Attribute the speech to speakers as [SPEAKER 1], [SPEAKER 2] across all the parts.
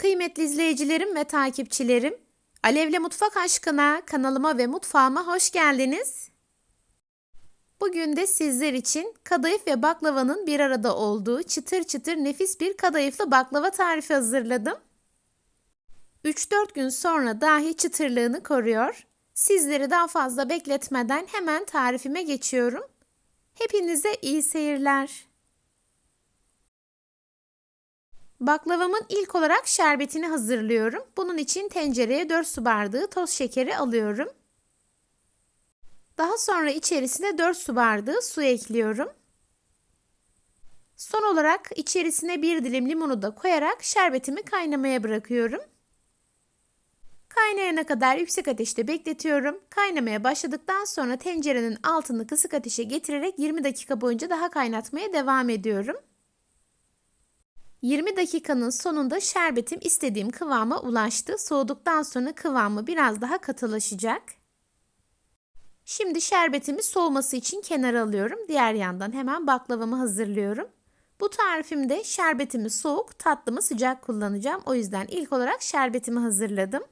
[SPEAKER 1] Kıymetli izleyicilerim ve takipçilerim, Alevle Mutfak Aşkına kanalıma ve mutfağıma hoş geldiniz. Bugün de sizler için kadayıf ve baklavanın bir arada olduğu çıtır çıtır nefis bir kadayıflı baklava tarifi hazırladım. 3-4 gün sonra dahi çıtırlığını koruyor. Sizleri daha fazla bekletmeden hemen tarifime geçiyorum. Hepinize iyi seyirler. Baklavamın ilk olarak şerbetini hazırlıyorum. Bunun için tencereye 4 su bardağı toz şekeri alıyorum. Daha sonra içerisine 4 su bardağı su ekliyorum. Son olarak içerisine 1 dilim limonu da koyarak şerbetimi kaynamaya bırakıyorum. Kaynayana kadar yüksek ateşte bekletiyorum. Kaynamaya başladıktan sonra tencerenin altını kısık ateşe getirerek 20 dakika boyunca daha kaynatmaya devam ediyorum. 20 dakikanın sonunda şerbetim istediğim kıvama ulaştı. Soğuduktan sonra kıvamı biraz daha katılaşacak. Şimdi şerbetimi soğuması için kenara alıyorum. Diğer yandan hemen baklavamı hazırlıyorum. Bu tarifimde şerbetimi soğuk, tatlımı sıcak kullanacağım. O yüzden ilk olarak şerbetimi hazırladım.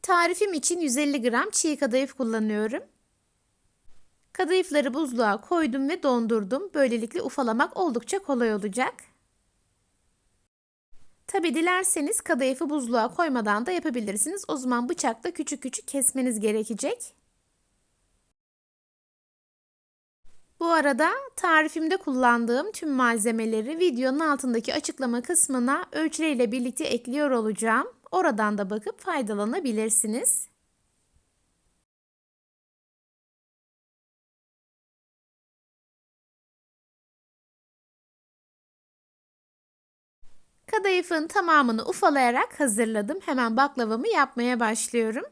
[SPEAKER 1] Tarifim için 150 gram çiğ kadayıf kullanıyorum. Kadayıfları buzluğa koydum ve dondurdum. Böylelikle ufalamak oldukça kolay olacak. Tabi dilerseniz kadayıfı buzluğa koymadan da yapabilirsiniz. O zaman bıçakla küçük küçük kesmeniz gerekecek. Bu arada tarifimde kullandığım tüm malzemeleri videonun altındaki açıklama kısmına ölçüleriyle birlikte ekliyor olacağım. Oradan da bakıp faydalanabilirsiniz. Kadayıfın tamamını ufalayarak hazırladım. Hemen baklavamı yapmaya başlıyorum.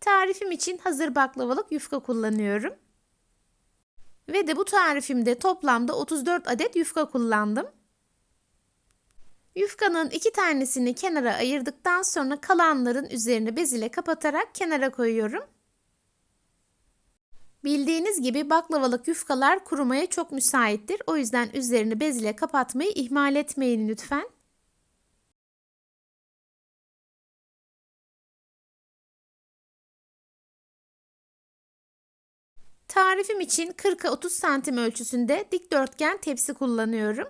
[SPEAKER 1] Tarifim için hazır baklavalık yufka kullanıyorum. Ve de bu tarifimde toplamda 34 adet yufka kullandım. Yufkanın 2 tanesini kenara ayırdıktan sonra kalanların üzerini bez ile kapatarak kenara koyuyorum. Bildiğiniz gibi baklavalık yufkalar kurumaya çok müsaittir. O yüzden üzerini bez ile kapatmayı ihmal etmeyin lütfen. Tarifim için 40'a 30 santim ölçüsünde dikdörtgen tepsi kullanıyorum.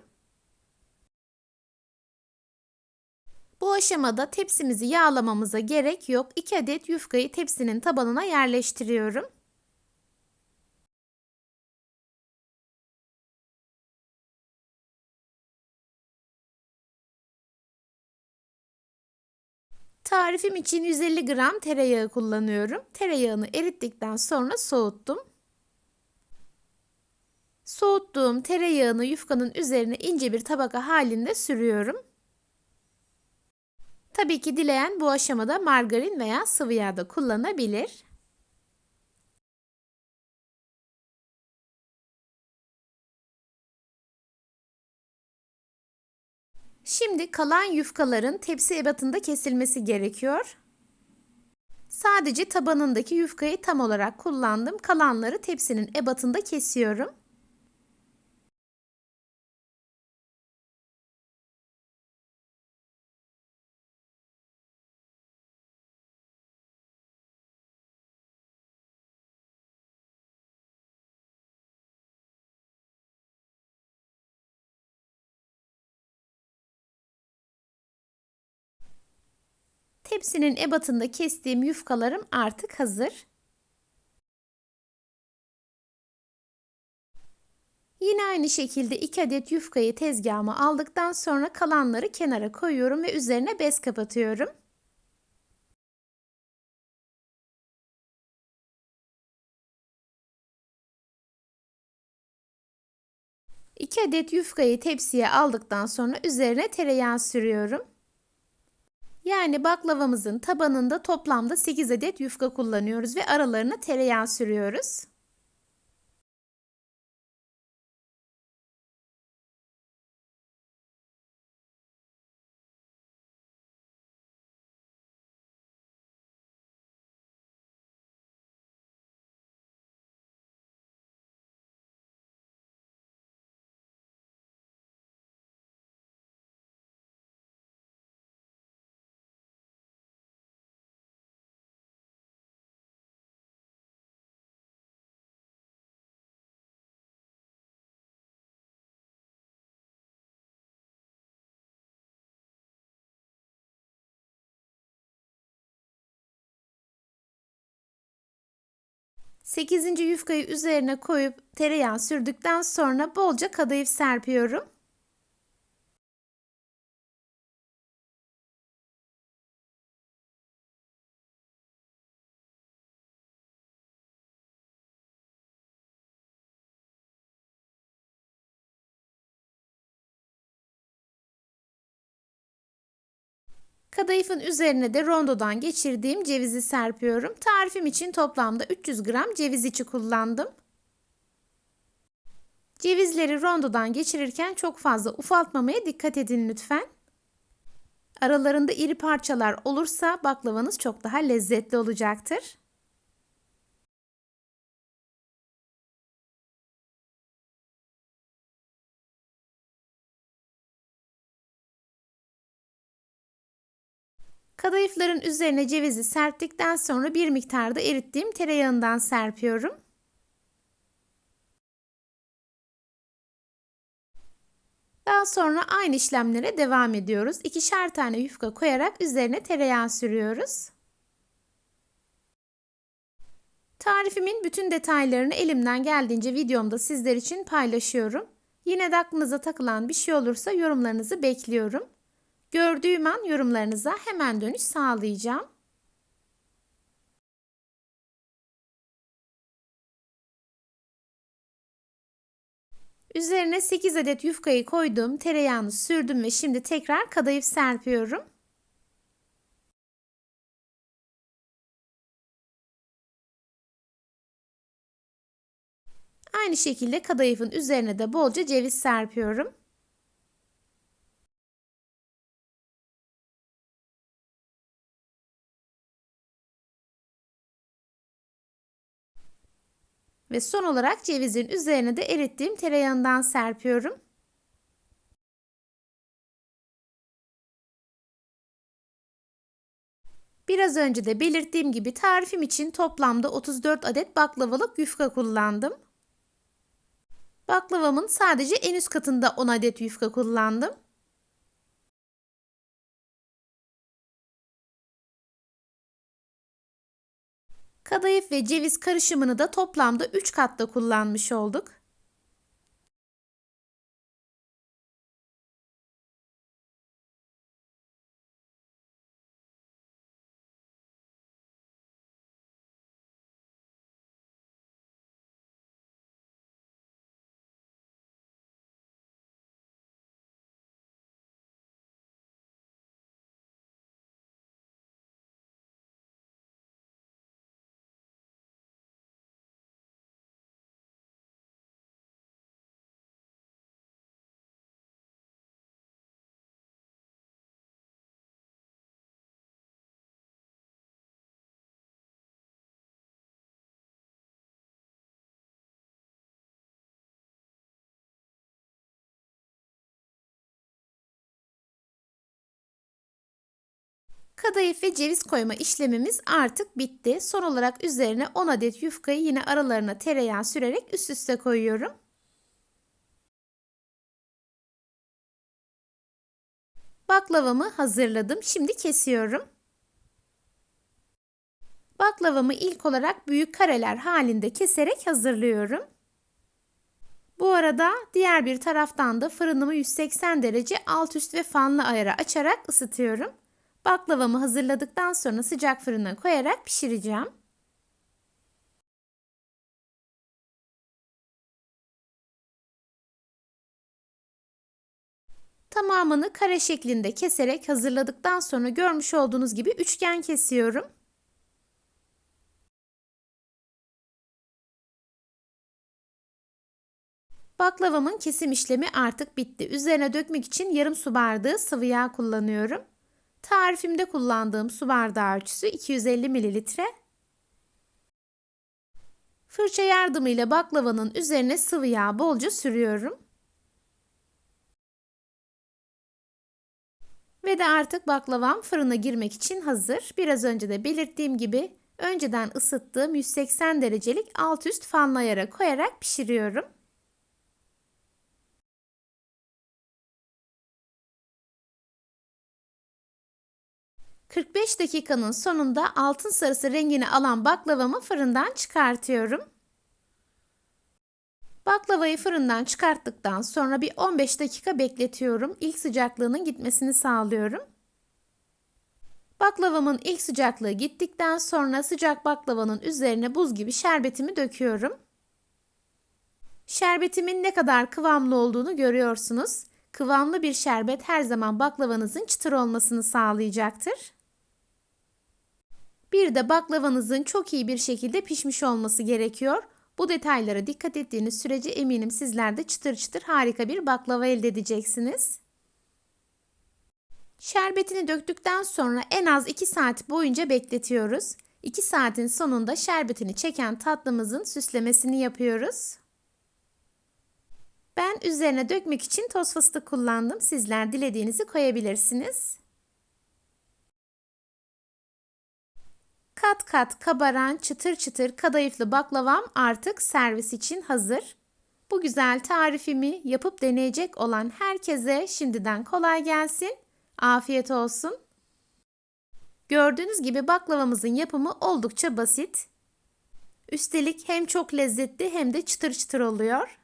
[SPEAKER 1] Bu aşamada tepsimizi yağlamamıza gerek yok. 2 adet yufkayı tepsinin tabanına yerleştiriyorum. Tarifim için 150 gram tereyağı kullanıyorum. Tereyağını erittikten sonra soğuttum. Soğuttuğum tereyağını yufkanın üzerine ince bir tabaka halinde sürüyorum. Tabii ki dileyen bu aşamada margarin veya sıvı yağ da kullanabilir. Şimdi kalan yufkaların tepsi ebatında kesilmesi gerekiyor. Sadece tabanındaki yufkayı tam olarak kullandım. Kalanları tepsinin ebatında kesiyorum. Tepsinin ebatında kestiğim yufkalarım artık hazır. Yine aynı şekilde 2 adet yufkayı tezgahıma aldıktan sonra kalanları kenara koyuyorum ve üzerine bez kapatıyorum. İki adet yufkayı tepsiye aldıktan sonra üzerine tereyağı sürüyorum. Yani baklavamızın tabanında toplamda 8 adet yufka kullanıyoruz ve aralarına tereyağı sürüyoruz. 8. yufkayı üzerine koyup tereyağı sürdükten sonra bolca kadayıf serpiyorum. Kadayıfın üzerine de rondodan geçirdiğim cevizi serpiyorum. Tarifim için toplamda 300 gram ceviz içi kullandım. Cevizleri rondodan geçirirken çok fazla ufaltmamaya dikkat edin lütfen. Aralarında iri parçalar olursa baklavanız çok daha lezzetli olacaktır. Kadayıfların üzerine cevizi serptikten sonra bir miktarda erittiğim tereyağından serpiyorum. Daha sonra aynı işlemlere devam ediyoruz. 2'şer tane yufka koyarak üzerine tereyağı sürüyoruz. Tarifimin bütün detaylarını elimden geldiğince videomda sizler için paylaşıyorum. Yine de aklınıza takılan bir şey olursa yorumlarınızı bekliyorum. Gördüğüm an yorumlarınıza hemen dönüş sağlayacağım. Üzerine 8 adet yufkayı koydum, tereyağını sürdüm ve şimdi tekrar kadayıf serpiyorum. Aynı şekilde kadayıfın üzerine de bolca ceviz serpiyorum. Ve son olarak cevizin üzerine de erittiğim tereyağından serpiyorum. Biraz önce de belirttiğim gibi tarifim için toplamda 34 adet baklavalık yufka kullandım. Baklavamın sadece en üst katında 10 adet yufka kullandım. Kadayıf ve ceviz karışımını da toplamda 3 katta kullanmış olduk. Kadayıf ve ceviz koyma işlemimiz artık bitti. Son olarak üzerine 10 adet yufkayı yine aralarına tereyağı sürerek üst üste koyuyorum. Baklavamı hazırladım. Şimdi kesiyorum. Baklavamı ilk olarak büyük kareler halinde keserek hazırlıyorum. Bu arada diğer bir taraftan da fırınımı 180 derece alt üst ve fanlı ayara açarak ısıtıyorum. Baklavamı hazırladıktan sonra sıcak fırına koyarak pişireceğim. Tamamını kare şeklinde keserek hazırladıktan sonra görmüş olduğunuz gibi üçgen kesiyorum. Baklavamın kesim işlemi artık bitti. Üzerine dökmek için yarım su bardağı sıvı yağ kullanıyorum. Tarifimde kullandığım su bardağı ölçüsü 250 mililitre. Fırça yardımıyla baklavanın üzerine sıvı yağ bolca sürüyorum. Ve de artık baklavam fırına girmek için hazır. Biraz önce de belirttiğim gibi önceden ısıttığım 180 derecelik alt üst fanlı ayara koyarak pişiriyorum. 45 dakikanın sonunda altın sarısı rengini alan baklavamı fırından çıkartıyorum. Baklavayı fırından çıkarttıktan sonra bir 15 dakika bekletiyorum. İlk sıcaklığının gitmesini sağlıyorum. Baklavamın ilk sıcaklığı gittikten sonra sıcak baklavanın üzerine buz gibi şerbetimi döküyorum. Şerbetimin ne kadar kıvamlı olduğunu görüyorsunuz. Kıvamlı bir şerbet her zaman baklavanızın çıtır olmasını sağlayacaktır. Bir de baklavanızın çok iyi bir şekilde pişmiş olması gerekiyor. Bu detaylara dikkat ettiğiniz sürece eminim sizler de çıtır çıtır harika bir baklava elde edeceksiniz. Şerbetini döktükten sonra en az 2 saat boyunca bekletiyoruz. 2 saatin sonunda şerbetini çeken tatlımızın süslemesini yapıyoruz. Ben üzerine dökmek için toz fıstık kullandım. Sizler dilediğinizi koyabilirsiniz. Kat kat kabaran çıtır çıtır kadayıflı baklavam artık servis için hazır. Bu güzel tarifimi yapıp deneyecek olan herkese şimdiden kolay gelsin. Afiyet olsun. Gördüğünüz gibi baklavamızın yapımı oldukça basit. Üstelik hem çok lezzetli hem de çıtır çıtır oluyor.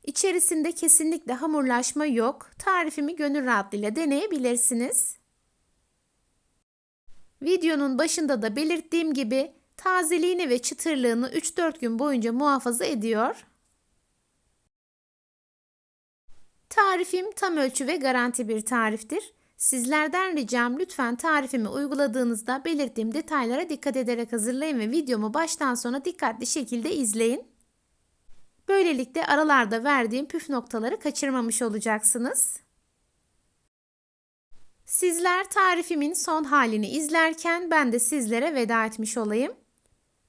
[SPEAKER 1] İçerisinde kesinlikle hamurlaşma yok. Tarifimi gönül rahatlığıyla deneyebilirsiniz. Videonun başında da belirttiğim gibi tazeliğini ve çıtırlığını 3-4 gün boyunca muhafaza ediyor. Tarifim tam ölçü ve garanti bir tariftir. Sizlerden ricam lütfen tarifimi uyguladığınızda belirttiğim detaylara dikkat ederek hazırlayın ve videomu baştan sona dikkatli şekilde izleyin. Böylelikle aralarda verdiğim püf noktaları kaçırmamış olacaksınız. Sizler tarifimin son halini izlerken ben de sizlere veda etmiş olayım.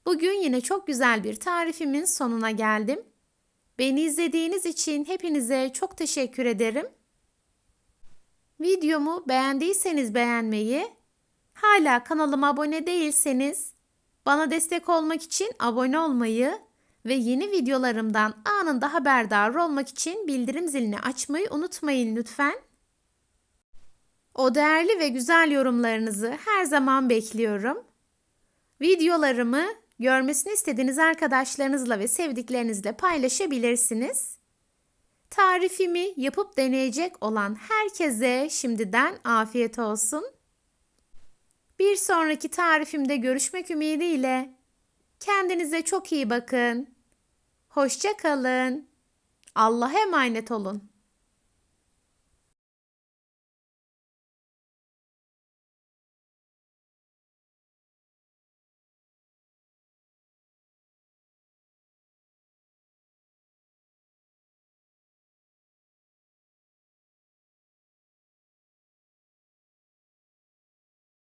[SPEAKER 1] Bugün yine çok güzel bir tarifimin sonuna geldim. Beni izlediğiniz için hepinize çok teşekkür ederim. Videomu beğendiyseniz beğenmeyi, hala kanalıma abone değilseniz bana destek olmak için abone olmayı ve yeni videolarımdan anında haberdar olmak için bildirim zilini açmayı unutmayın lütfen. O değerli ve güzel yorumlarınızı her zaman bekliyorum. Videolarımı görmesini istediğiniz arkadaşlarınızla ve sevdiklerinizle paylaşabilirsiniz. Tarifimi yapıp deneyecek olan herkese şimdiden afiyet olsun. Bir sonraki tarifimde görüşmek ümidiyle. Kendinize çok iyi bakın. Hoşça kalın. Allah'a emanet olun.